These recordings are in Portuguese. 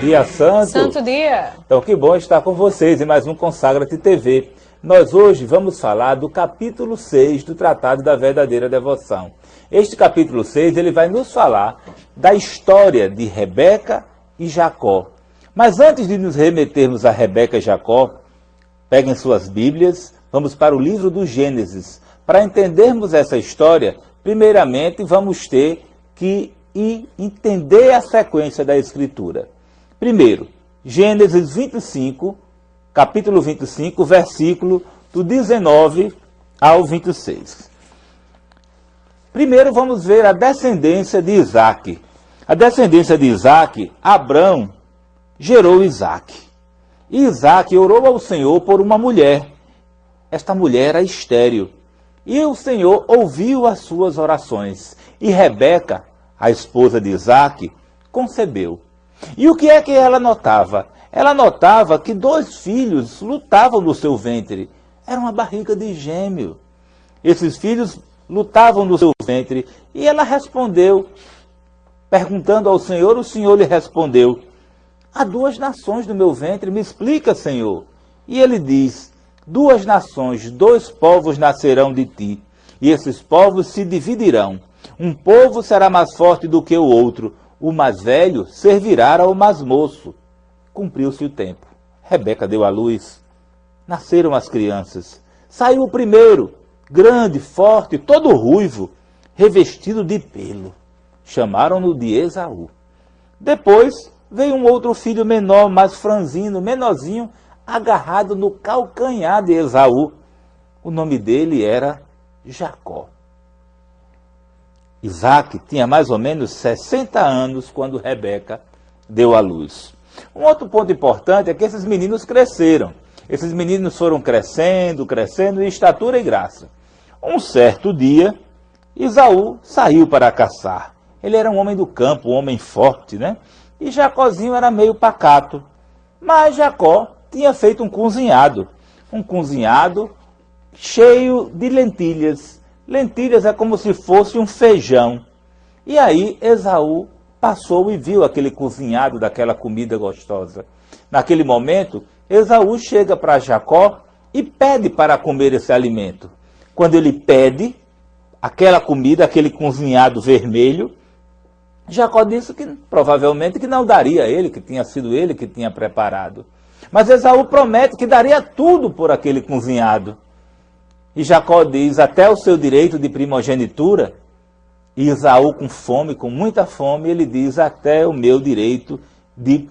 Dia Santo. Santo dia. Então que bom estar com vocês em mais um Consagra-te TV. Nós hoje vamos falar do capítulo 6 do Tratado da Verdadeira Devoção. Este capítulo 6 ele vai nos falar da história de Rebeca e Jacó. Mas antes de nos remetermos a Rebeca e Jacó, peguem suas Bíblias, vamos para o livro do Gênesis. Para entendermos essa história, primeiramente vamos ter que entender a sequência da Escritura. Primeiro, Gênesis 25, capítulo 25, versículo do 19 ao 26. Primeiro vamos ver a descendência de Isaac. A descendência de Isaac, Abrão gerou Isaac. E Isaac orou ao Senhor por uma mulher. Esta mulher era estéril. E o Senhor ouviu as suas orações. E Rebeca, a esposa de Isaac, concebeu. E o que é que ela notava? Ela notava que 2 filhos lutavam no seu ventre. Era uma barriga de gêmeo. Esses filhos lutavam no seu ventre. E ela respondeu, perguntando ao Senhor, o Senhor lhe respondeu: há 2 nações no meu ventre, me explica, Senhor. E ele diz: 2 nações, 2 povos nascerão de ti, e esses povos se dividirão. Um povo será mais forte do que o outro, o mais velho servirá ao mais moço. Cumpriu-se o tempo. Rebeca deu à luz. Nasceram as crianças. Saiu o primeiro, grande, forte, todo ruivo, revestido de pelo. Chamaram-no de Esaú. Depois veio um outro filho menor, mais franzino, menorzinho, agarrado no calcanhar de Esaú. O nome dele era Jacó. Isaac tinha mais ou menos 60 anos quando Rebeca deu à luz. Um outro ponto importante é que esses meninos cresceram. Esses meninos foram crescendo em estatura e graça. Um certo dia, Esaú saiu para caçar. Ele era um homem do campo, um homem forte, né? E Jacózinho era meio pacato. Mas Jacó tinha feito um cozinhado cheio de lentilhas. Lentilhas é como se fosse um feijão. E aí Esaú passou e viu aquele cozinhado daquela comida gostosa. Naquele momento, Esaú chega para Jacó e pede para comer esse alimento. Quando ele pede aquela comida, aquele cozinhado vermelho, Jacó disse que provavelmente que não daria a ele, que tinha sido ele que tinha preparado. Mas Esaú promete que daria tudo por aquele cozinhado. E Jacó diz: até o seu direito de primogenitura. E Esaú, com fome, com muita fome, ele diz: até o meu direito de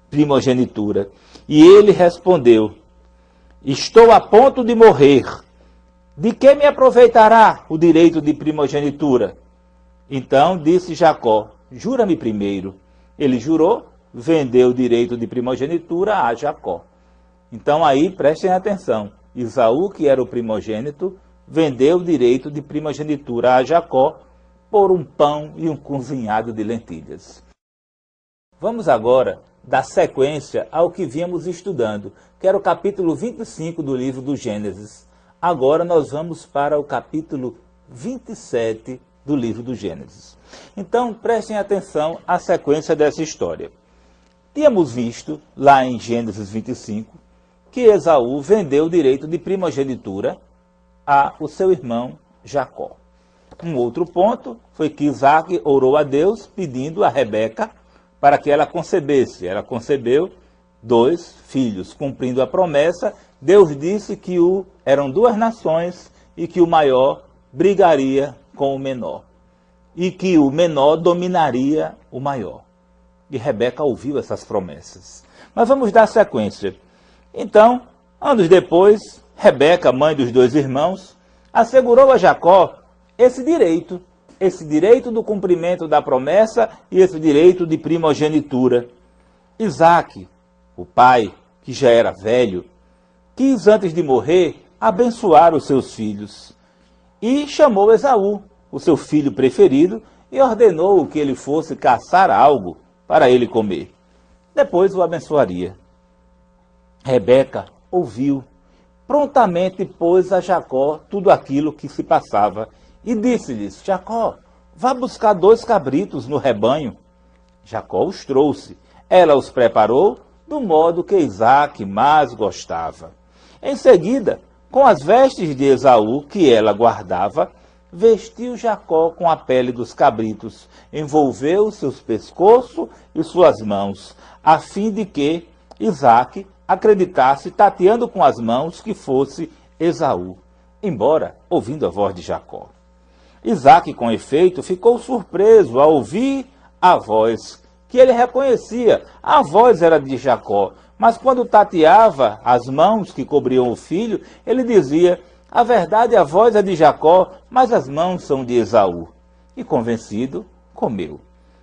primogenitura. E ele respondeu: estou a ponto de morrer. De que me aproveitará o direito de primogenitura? Então disse Jacó: jura-me primeiro. Ele jurou, vendeu o direito de primogenitura a Jacó. Então aí prestem atenção. Esaú, que era o primogênito, vendeu o direito de primogenitura a Jacó por um pão e um cozinhado de lentilhas. Vamos agora dar sequência ao que vínhamos estudando, que era o capítulo 25 do livro do Gênesis. Agora nós vamos para o capítulo 27 do livro do Gênesis. Então prestem atenção à sequência dessa história. Tínhamos visto, lá em Gênesis 25, que Esaú vendeu o direito de primogenitura ao seu irmão Jacó. Um outro ponto foi que Isaac orou a Deus pedindo a Rebeca para que ela concebesse. Ela concebeu 2 filhos. Cumprindo a promessa, Deus disse que eram 2 nações e que o maior brigaria com o menor. E que o menor dominaria o maior. E Rebeca ouviu essas promessas. Mas vamos dar sequência. Então, anos depois, Rebeca, mãe dos 2 irmãos, assegurou a Jacó esse direito do cumprimento da promessa e esse direito de primogenitura. Isaac, o pai, que já era velho, quis antes de morrer abençoar os seus filhos e chamou Esaú, o seu filho preferido, e ordenou que ele fosse caçar algo para ele comer. Depois o abençoaria. Rebeca ouviu, prontamente pôs a Jacó tudo aquilo que se passava e disse-lhes: Jacó, vá buscar 2 cabritos no rebanho. Jacó os trouxe. Ela os preparou do modo que Isaque mais gostava. Em seguida, com as vestes de Esaú que ela guardava, vestiu Jacó com a pele dos cabritos, envolveu seus pescoços e suas mãos, a fim de que Isaque acreditasse, tateando com as mãos, que fosse Esaú, embora ouvindo a voz de Jacó. Isaque, com efeito, ficou surpreso ao ouvir a voz, que ele reconhecia. A voz era de Jacó, mas quando tateava as mãos que cobriam o filho, ele dizia: a verdade, a voz é de Jacó, mas as mãos são de Esaú. E convencido, comeu.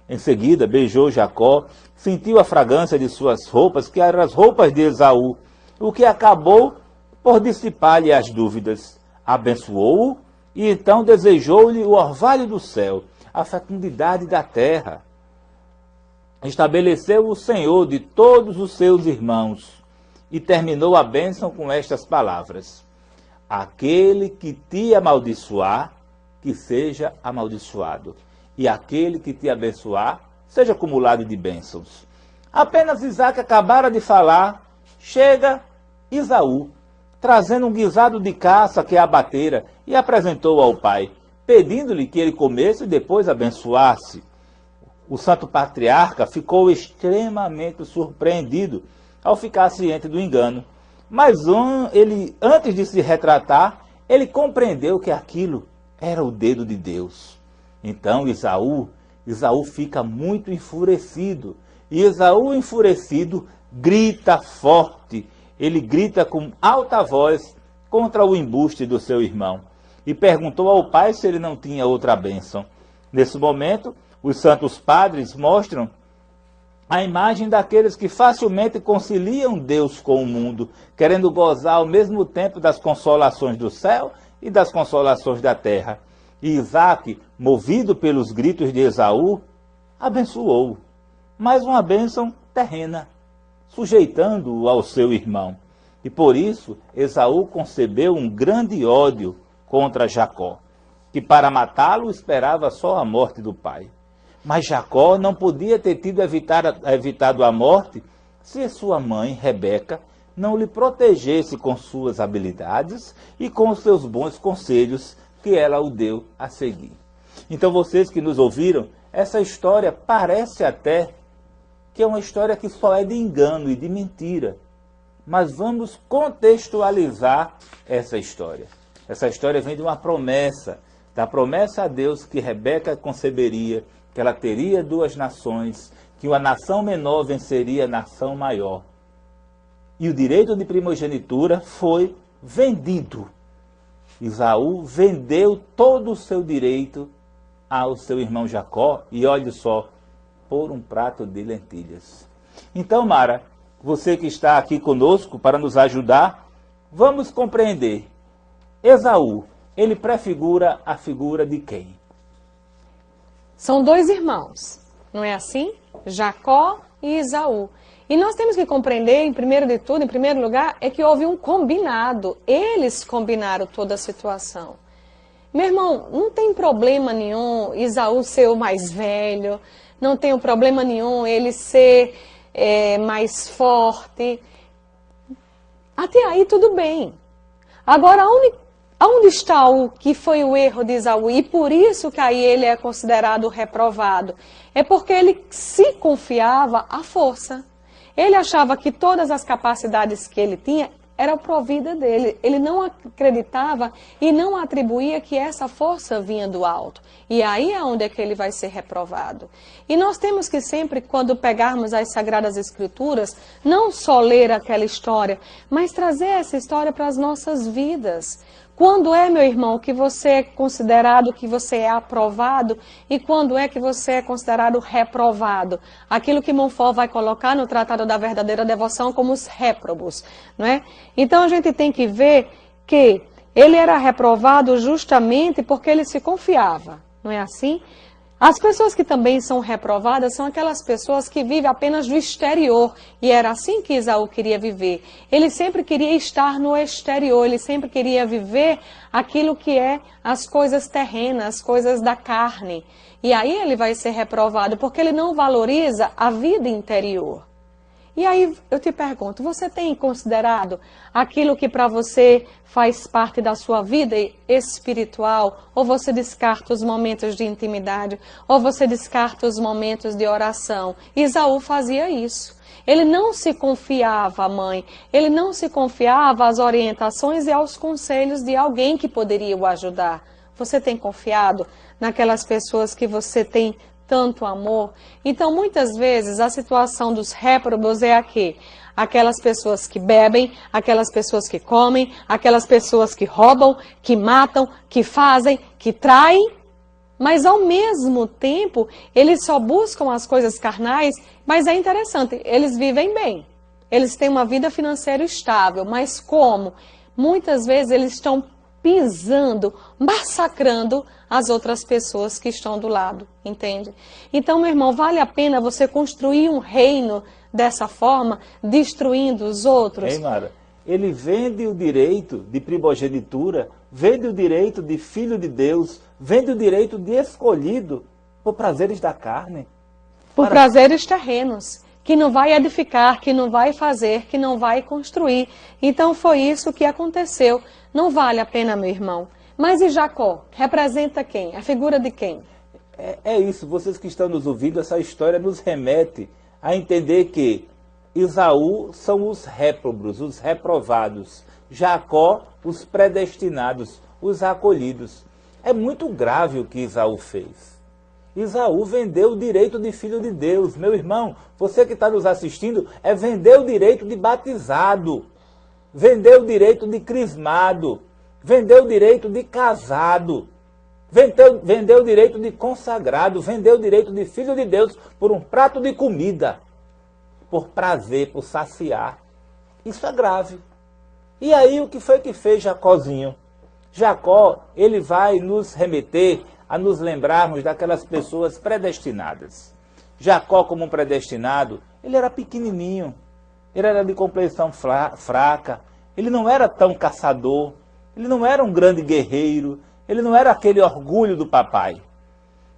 Em seguida, beijou Jacó, sentiu a fragrância de suas roupas, que eram as roupas de Esaú, o que acabou por dissipar-lhe as dúvidas. Abençoou-o e então desejou-lhe o orvalho do céu, a fecundidade da terra. Estabeleceu o Senhor de todos os seus irmãos e terminou a bênção com estas palavras: aquele que te amaldiçoar, que seja amaldiçoado, e aquele que te abençoar, seja acumulado de bênçãos. Apenas Isaque acabara de falar, chega Esaú, trazendo um guisado de caça que abatera, e apresentou ao pai, pedindo-lhe que ele comesse e depois abençoasse. O santo patriarca ficou extremamente surpreendido ao ficar ciente do engano. Mas antes de se retratar, ele compreendeu que aquilo era o dedo de Deus. Então Esaú fica muito enfurecido. E Esaú, enfurecido, grita forte. Ele grita com alta voz contra o embuste do seu irmão. E perguntou ao pai se ele não tinha outra bênção. Nesse momento, os santos padres mostram a imagem daqueles que facilmente conciliam Deus com o mundo, querendo gozar ao mesmo tempo das consolações do céu e das consolações da terra. E Isaque, movido pelos gritos de Esaú, abençoou, mais uma bênção terrena, sujeitando-o ao seu irmão. E por isso Esaú concebeu um grande ódio contra Jacó, que para matá-lo esperava só a morte do pai. Mas Jacó não podia ter evitado a morte se sua mãe, Rebeca, não lhe protegesse com suas habilidades e com os seus bons conselhos que ela o deu a seguir. Então vocês que nos ouviram, essa história parece até que é uma história que só é de engano e de mentira. Mas vamos contextualizar essa história. Essa história vem de uma promessa, da promessa a Deus que Rebeca conceberia, que ela teria duas nações, que uma nação menor venceria a nação maior. E o direito de primogenitura foi vendido. Esaú vendeu todo o seu direito ao seu irmão Jacó, e olhe só, por um prato de lentilhas. Então, Mara, você que está aqui conosco para nos ajudar, vamos compreender. Esaú, ele prefigura a figura de quem? São dois irmãos, não é assim? Jacó e Esaú. E nós temos que compreender, em primeiro lugar, é que houve um combinado. Eles combinaram toda a situação. Meu irmão, não tem problema nenhum Esaú ser o mais velho, não tem problema nenhum ele ser mais forte. Até aí tudo bem. Agora, onde está o que foi o erro de Esaú? E por isso que aí ele é considerado reprovado. É porque ele se confiava à força. Ele achava que todas as capacidades que ele tinha eram provida dele. Ele não acreditava e não atribuía que essa força vinha do alto. E aí é onde é que ele vai ser reprovado. E nós temos que sempre, quando pegarmos as Sagradas Escrituras, não só ler aquela história, mas trazer essa história para as nossas vidas. Quando é, meu irmão, que você é considerado, que você é aprovado, e quando é que você é considerado reprovado? Aquilo que Montfort vai colocar no Tratado da Verdadeira Devoção como os réprobos, não é? Então a gente tem que ver que ele era reprovado justamente porque ele se confiava, não é assim? As pessoas que também são reprovadas são aquelas pessoas que vivem apenas do exterior. E era assim que Esaú queria viver. Ele sempre queria estar no exterior, ele sempre queria viver aquilo que é as coisas terrenas, as coisas da carne. E aí ele vai ser reprovado, porque ele não valoriza a vida interior. E aí eu te pergunto, você tem considerado aquilo que para você faz parte da sua vida espiritual? Ou você descarta os momentos de intimidade? Ou você descarta os momentos de oração? Esaú fazia isso. Ele não se confiava à mãe, ele não se confiava às orientações e aos conselhos de alguém que poderia o ajudar. Você tem confiado naquelas pessoas que você tem tanto amor? Então, muitas vezes, a situação dos réprobos é aqui. Aquelas pessoas que bebem, aquelas pessoas que comem, aquelas pessoas que roubam, que matam, que fazem, que traem. Mas, ao mesmo tempo, eles só buscam as coisas carnais, mas é interessante, eles vivem bem. Eles têm uma vida financeira estável, mas como? Muitas vezes eles estão pisando, massacrando as outras pessoas que estão do lado, entende? Então, meu irmão, vale a pena você construir um reino dessa forma, destruindo os outros? Hein, Mara? Ele vende o direito de primogenitura, vende o direito de filho de Deus, vende o direito de escolhido por prazeres da carne. Por prazeres terrenos, que não vai edificar, que não vai fazer, que não vai construir. Então foi isso que aconteceu. Não vale a pena, meu irmão. Mas e Jacó? Representa quem? A figura de quem? É isso, vocês que estão nos ouvindo, essa história nos remete a entender que Esaú são os réprobos, os reprovados. Jacó, os predestinados, os acolhidos. É muito grave o que Esaú fez. Esaú vendeu o direito de filho de Deus. Meu irmão, você que está nos assistindo, é vender o direito de batizado, vender o direito de crismado, vender o direito de casado, vender o direito de consagrado, vender o direito de filho de Deus por um prato de comida, por prazer, por saciar. Isso é grave. E aí o que foi que fez Jacózinho? Jacó, ele vai nos remeter a nos lembrarmos daquelas pessoas predestinadas. Jacó, como um predestinado, ele era pequenininho, ele era de complexão fraca, ele não era tão caçador, ele não era um grande guerreiro, ele não era aquele orgulho do papai.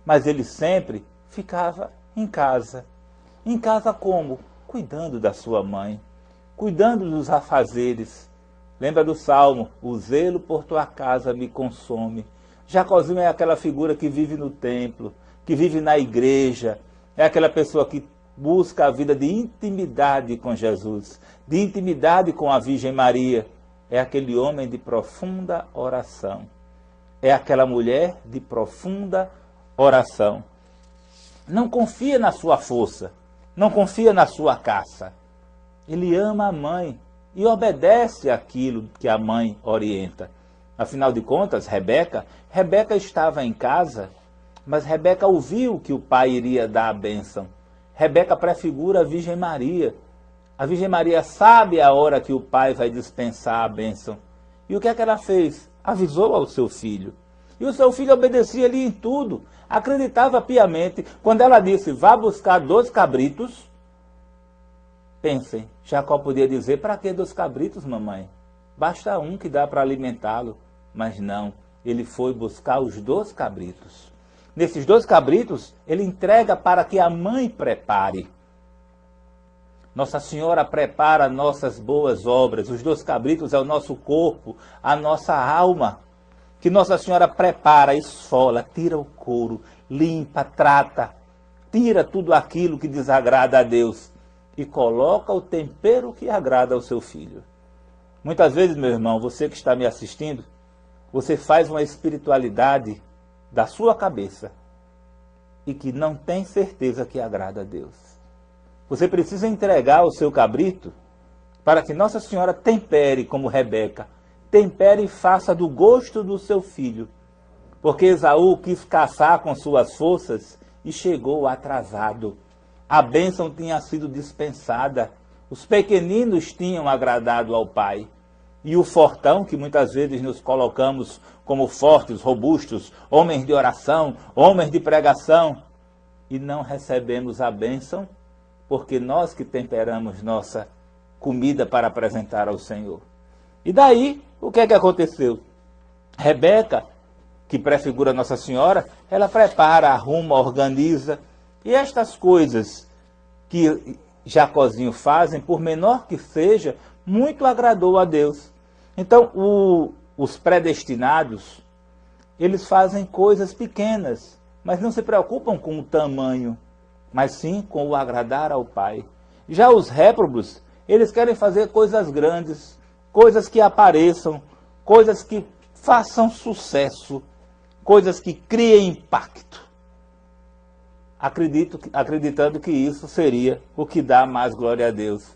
Mas ele sempre ficava em casa. Em casa como? Cuidando da sua mãe, cuidando dos afazeres. Lembra do Salmo? O zelo por tua casa me consome. Jacózinho é aquela figura que vive no templo, que vive na igreja, é aquela pessoa que busca a vida de intimidade com Jesus, de intimidade com a Virgem Maria. É aquele homem de profunda oração. É aquela mulher de profunda oração. Não confia na sua força, não confia na sua caça. Ele ama a mãe e obedece aquilo que a mãe orienta. Afinal de contas, Rebeca estava em casa, mas Rebeca ouviu que o pai iria dar a bênção. Rebeca prefigura a Virgem Maria. A Virgem Maria sabe a hora que o pai vai dispensar a bênção. E o que é que ela fez? Avisou ao seu filho. E o seu filho obedecia-lhe em tudo. Acreditava piamente. Quando ela disse, vá buscar 2 cabritos. Pensem, Jacó podia dizer, para que 2 cabritos, mamãe? Basta um que dá para alimentá-lo. Mas não, ele foi buscar os 2 cabritos. Nesses 2 cabritos, ele entrega para que a mãe prepare. Nossa Senhora prepara nossas boas obras. Os 2 cabritos é o nosso corpo, a nossa alma. Que Nossa Senhora prepara, esfola, tira o couro, limpa, trata, tira tudo aquilo que desagrada a Deus e coloca o tempero que agrada ao seu filho. Muitas vezes, meu irmão, você que está me assistindo, você faz uma espiritualidade da sua cabeça e que não tem certeza que agrada a Deus. Você precisa entregar o seu cabrito para que Nossa Senhora tempere como Rebeca, tempere e faça do gosto do seu filho. Porque Esaú quis caçar com suas forças e chegou atrasado. A bênção tinha sido dispensada. Os pequeninos tinham agradado ao pai. E o fortão, que muitas vezes nos colocamos como fortes, robustos, homens de oração, homens de pregação, e não recebemos a bênção, porque nós que temperamos nossa comida para apresentar ao Senhor. E daí, o que é que aconteceu? Rebeca que prefigura Nossa Senhora, ela prepara, arruma, organiza. E estas coisas que Jacozinho fazem, por menor que seja, muito agradou a Deus. Então, os predestinados, eles fazem coisas pequenas, mas não se preocupam com o tamanho, mas sim com o agradar ao Pai. Já os réprobos, eles querem fazer coisas grandes, coisas que apareçam, coisas que façam sucesso, coisas que criem impacto, acreditando que isso seria o que dá mais glória a Deus.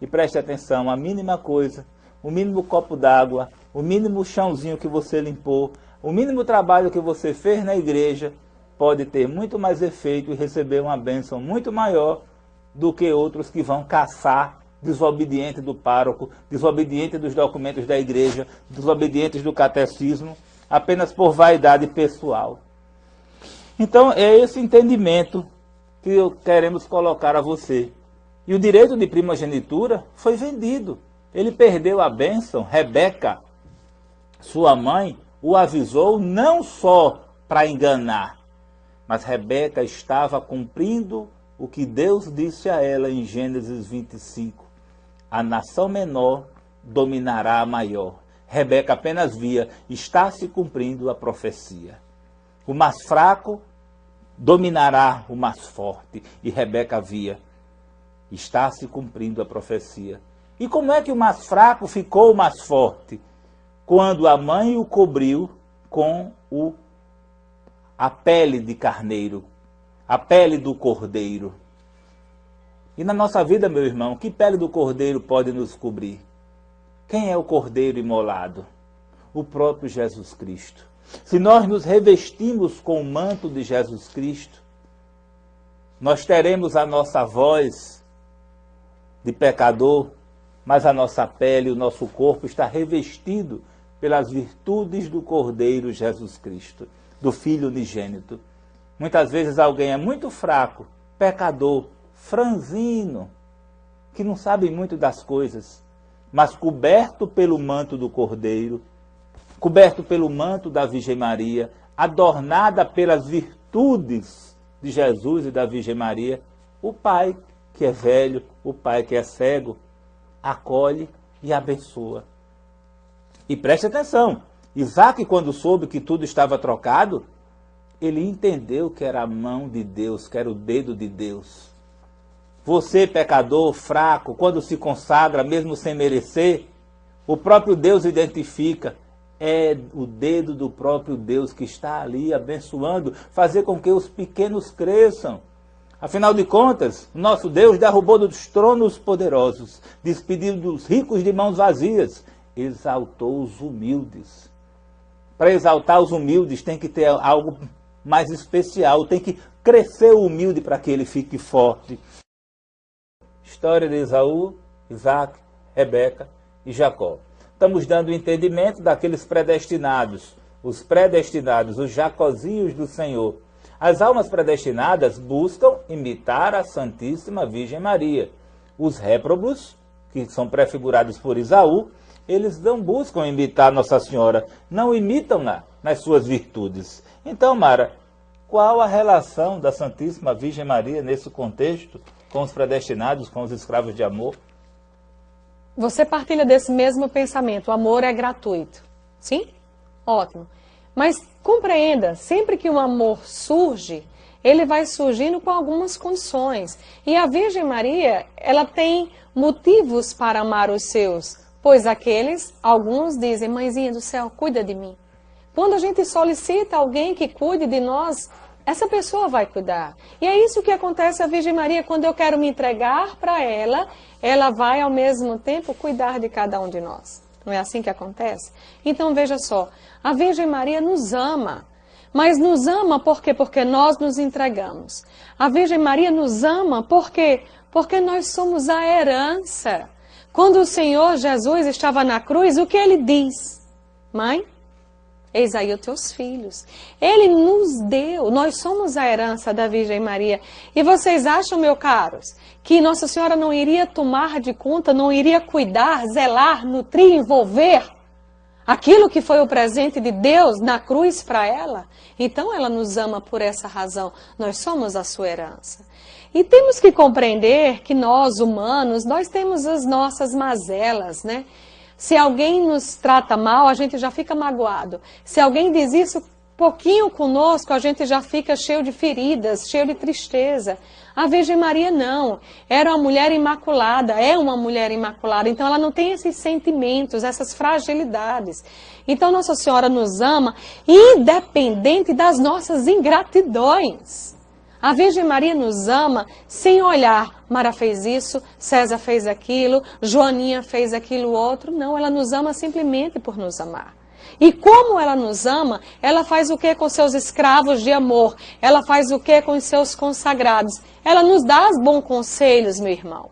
E preste atenção, a mínima coisa, o mínimo copo d'água, o mínimo chãozinho que você limpou, o mínimo trabalho que você fez na igreja, pode ter muito mais efeito e receber uma bênção muito maior do que outros que vão caçar, desobediente do pároco, desobediente dos documentos da igreja, desobedientes do catecismo, apenas por vaidade pessoal. Então, é esse entendimento que queremos colocar a você. E o direito de primogenitura foi vendido. Ele perdeu a bênção. Rebeca, sua mãe, o avisou não só para enganar, mas Rebeca estava cumprindo o que Deus disse a ela em Gênesis 25. A nação menor dominará a maior. Rebeca apenas via, está se cumprindo a profecia. O mais fraco dominará o mais forte. E Rebeca via, está se cumprindo a profecia. E como é que o mais fraco ficou o mais forte? Quando a mãe o cobriu com a pele de carneiro, a pele do cordeiro. E na nossa vida, meu irmão, que pele do cordeiro pode nos cobrir? Quem é o cordeiro imolado? O próprio Jesus Cristo. Se nós nos revestimos com o manto de Jesus Cristo, nós teremos a nossa voz de pecador, mas a nossa pele, o nosso corpo está revestido pelas virtudes do Cordeiro Jesus Cristo, do Filho unigênito. Muitas vezes alguém é muito fraco, pecador, franzino, que não sabe muito das coisas, mas coberto pelo manto do Cordeiro, coberto pelo manto da Virgem Maria, adornada pelas virtudes de Jesus e da Virgem Maria, o pai que é velho, o pai que é cego, acolhe e abençoa. E preste atenção, Isaac, quando soube que tudo estava trocado, ele entendeu que era a mão de Deus, que era o dedo de Deus. Você, pecador, fraco, quando se consagra, mesmo sem merecer, o próprio Deus identifica, é o dedo do próprio Deus que está ali abençoando, fazer com que os pequenos cresçam. Afinal de contas, nosso Deus derrubou dos tronos poderosos, despediu dos ricos de mãos vazias, exaltou os humildes. Para exaltar os humildes tem que ter algo mais especial, tem que crescer o humilde para que ele fique forte. História de Esaú, Isaac, Rebeca e Jacó. Estamos dando entendimento daqueles predestinados, os Jacozinhos do Senhor. As almas predestinadas buscam imitar a Santíssima Virgem Maria. Os réprobos, que são prefigurados por Esaú, eles não buscam imitar Nossa Senhora, não imitam-na nas suas virtudes. Então, Mara, qual a relação da Santíssima Virgem Maria nesse contexto com os predestinados, com os escravos de amor? Você partilha desse mesmo pensamento, o amor é gratuito, sim? Ótimo. Mas compreenda, sempre que um amor surge, ele vai surgindo com algumas condições. E a Virgem Maria, ela tem motivos para amar os seus, pois alguns dizem, mãezinha do céu, cuida de mim. Quando a gente solicita alguém que cuide de nós, essa pessoa vai cuidar. E é isso que acontece à Virgem Maria, quando eu quero me entregar para ela, ela vai ao mesmo tempo cuidar de cada um de nós. Não é assim que acontece? Então veja só, a Virgem Maria nos ama. Mas nos ama por quê? Porque nós nos entregamos. A Virgem Maria nos ama por quê? Porque nós somos a herança. Quando o Senhor Jesus estava na cruz, o que ele diz? Mãe, eis aí os teus filhos. Ele nos deu, nós somos a herança da Virgem Maria. E vocês acham, meus caros, que Nossa Senhora não iria tomar de conta, não iria cuidar, zelar, nutrir, envolver aquilo que foi o presente de Deus na cruz para ela, então ela nos ama por essa razão. Nós somos a sua herança. E temos que compreender que nós, humanos, nós temos as nossas mazelas, né? Se alguém nos trata mal, a gente já fica magoado. Se alguém diz isso pouquinho conosco, a gente já fica cheio de feridas, cheio de tristeza. A Virgem Maria não, era uma mulher imaculada, é uma mulher imaculada, então ela não tem esses sentimentos, essas fragilidades. Então Nossa Senhora nos ama independente das nossas ingratidões. A Virgem Maria nos ama sem olhar, Mara fez isso, César fez aquilo, Joaninha fez aquilo outro. Não, ela nos ama simplesmente por nos amar. E como ela nos ama, ela faz o que com seus escravos de amor? Ela faz o que com os seus consagrados? Ela nos dá os bons conselhos, meu irmão.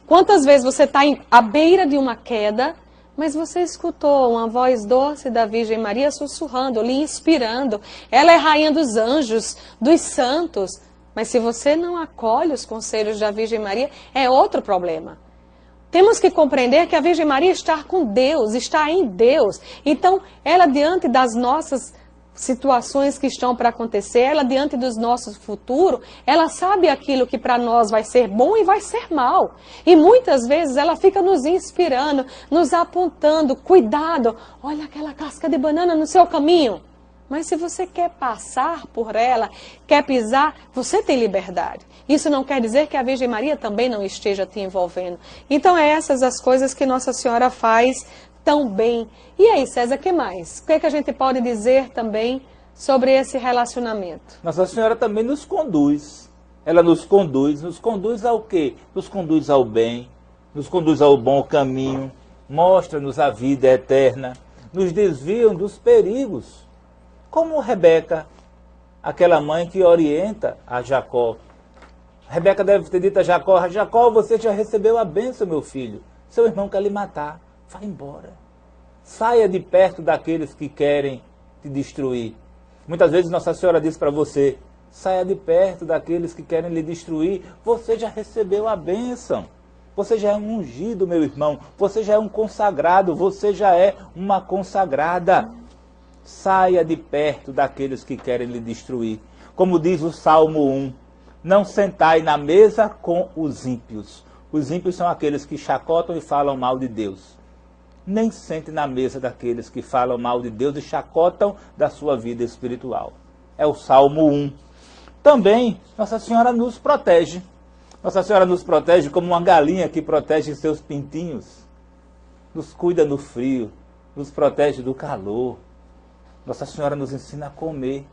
Quantas vezes você está à beira de uma queda, mas você escutou uma voz doce da Virgem Maria sussurrando, lhe inspirando. Ela é rainha dos anjos, dos santos. Mas se você não acolhe os conselhos da Virgem Maria, é outro problema. Temos que compreender que a Virgem Maria está com Deus, está em Deus. Então, ela diante das nossas situações que estão para acontecer, ela diante dos nossos futuros, ela sabe aquilo que para nós vai ser bom e vai ser mal. E muitas vezes ela fica nos inspirando, nos apontando, cuidado, olha aquela casca de banana no seu caminho. Mas se você quer passar por ela, quer pisar, você tem liberdade. Isso não quer dizer que a Virgem Maria também não esteja te envolvendo. Então, essas as coisas que Nossa Senhora faz tão bem. E aí, César, o que mais? O que é que a gente pode dizer também sobre esse relacionamento? Nossa Senhora também nos conduz. Ela nos conduz ao quê? Nos conduz ao bem, nos conduz ao bom caminho, mostra-nos a vida eterna, nos desvia dos perigos. Como Rebeca, aquela mãe que orienta a Jacó. Rebeca deve ter dito a Jacó, Jacó, você já recebeu a bênção, meu filho. Seu irmão quer lhe matar. Vá embora. Saia de perto daqueles que querem te destruir. Muitas vezes Nossa Senhora diz para você, saia de perto daqueles que querem lhe destruir. Você já recebeu a bênção. Você já é um ungido, meu irmão. Você já é um consagrado. Você já é uma consagrada. Saia de perto daqueles que querem lhe destruir. Como diz o Salmo 1, não sentai na mesa com os ímpios. Os ímpios são aqueles que chacotam e falam mal de Deus. Nem sente na mesa daqueles que falam mal de Deus e chacotam da sua vida espiritual. É o Salmo 1. Também, Nossa Senhora nos protege. Nossa Senhora nos protege como uma galinha que protege seus pintinhos. Nos cuida no frio, nos protege do calor. Nossa Senhora nos ensina a comer.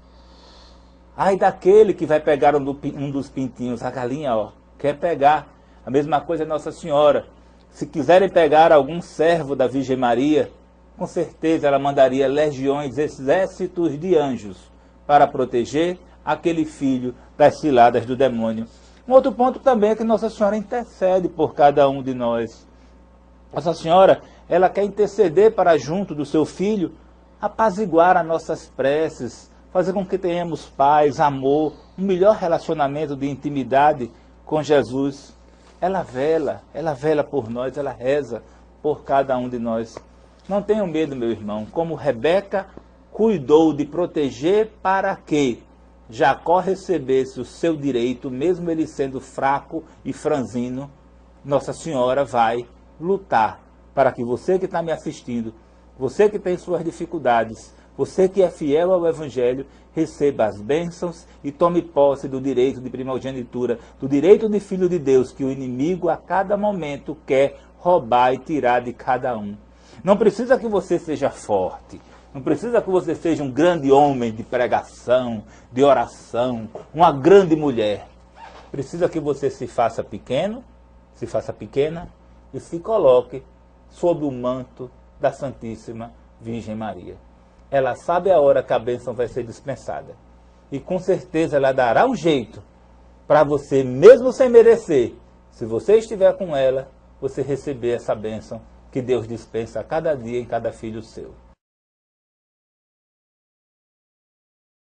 Ai daquele que vai pegar um dos pintinhos, a galinha, ó, quer pegar. A mesma coisa é Nossa Senhora. Se quiserem pegar algum servo da Virgem Maria, com certeza ela mandaria legiões, exércitos de anjos para proteger aquele filho das ciladas do demônio. Um outro ponto também é que Nossa Senhora intercede por cada um de nós. Nossa Senhora, ela quer interceder para junto do seu filho, apaziguar as nossas preces, fazer com que tenhamos paz, amor, um melhor relacionamento de intimidade com Jesus. Ela vela por nós, ela reza por cada um de nós. Não tenham medo, meu irmão, como Rebeca cuidou de proteger para que Jacó recebesse o seu direito, mesmo ele sendo fraco e franzino, Nossa Senhora vai lutar para que você que está me assistindo, você que tem suas dificuldades, você que é fiel ao Evangelho, receba as bênçãos e tome posse do direito de primogenitura, do direito de filho de Deus, que o inimigo a cada momento quer roubar e tirar de cada um. Não precisa que você seja forte, não precisa que você seja um grande homem de pregação, de oração, uma grande mulher. Precisa que você se faça pequeno, se faça pequena e se coloque sob o manto da Santíssima Virgem Maria. Ela sabe a hora que a bênção vai ser dispensada. E com certeza ela dará um jeito para você, mesmo sem merecer, se você estiver com ela, você receber essa bênção que Deus dispensa a cada dia em cada filho seu.